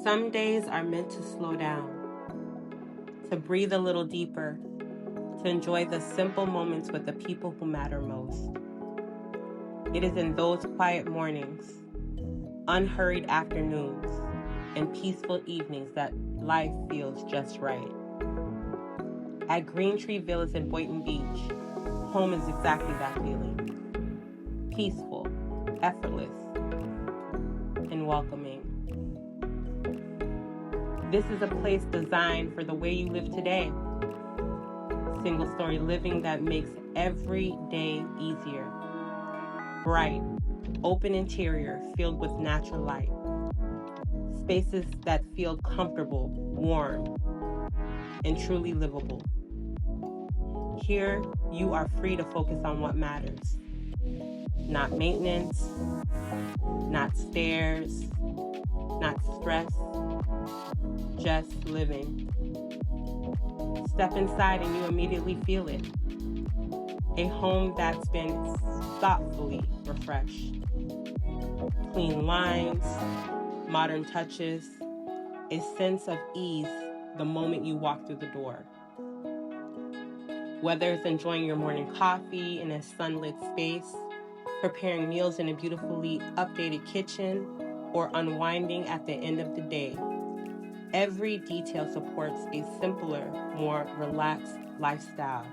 Some days are meant to slow down, to breathe a little deeper, to enjoy the simple moments with the people who matter most. It is in those quiet mornings, unhurried afternoons, and peaceful evenings that life feels just right. At Greentree Villas in Boynton Beach, home is exactly that feeling. Peaceful, effortless, and welcoming. This is a place designed for the way you live today. Single-story living that makes every day easier. Bright, open interior filled with natural light. Spaces that feel comfortable, warm, and truly livable. Here, you are free to focus on what matters. Not maintenance, not stairs, not stress, just living. Step inside and you immediately feel it. A home that's been thoughtfully refreshed. Clean lines, modern touches, a sense of ease the moment you walk through the door. Whether it's enjoying your morning coffee in a sunlit space, preparing meals in a beautifully updated kitchen, or unwinding at the end of the day, every detail supports a simpler, more relaxed lifestyle.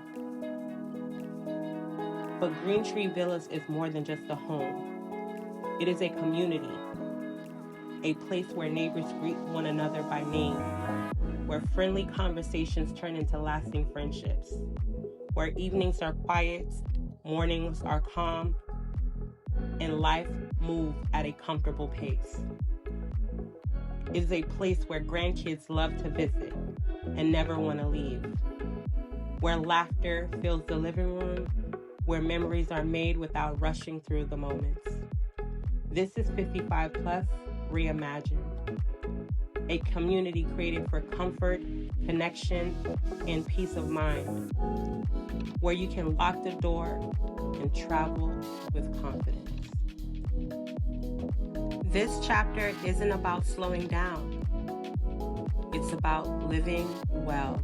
But Greentree Villas is more than just a home. It is a community, a place where neighbors greet one another by name, where friendly conversations turn into lasting friendships, where evenings are quiet, mornings are calm, and life moves at a comfortable pace. It is a place where grandkids love to visit and never want to leave, where laughter fills the living room, where memories are made without rushing through the moments. This is 55 Plus Reimagined, a community created for comfort, connection, and peace of mind, where you can lock the door and travel with confidence. This chapter isn't about slowing down. It's about living well.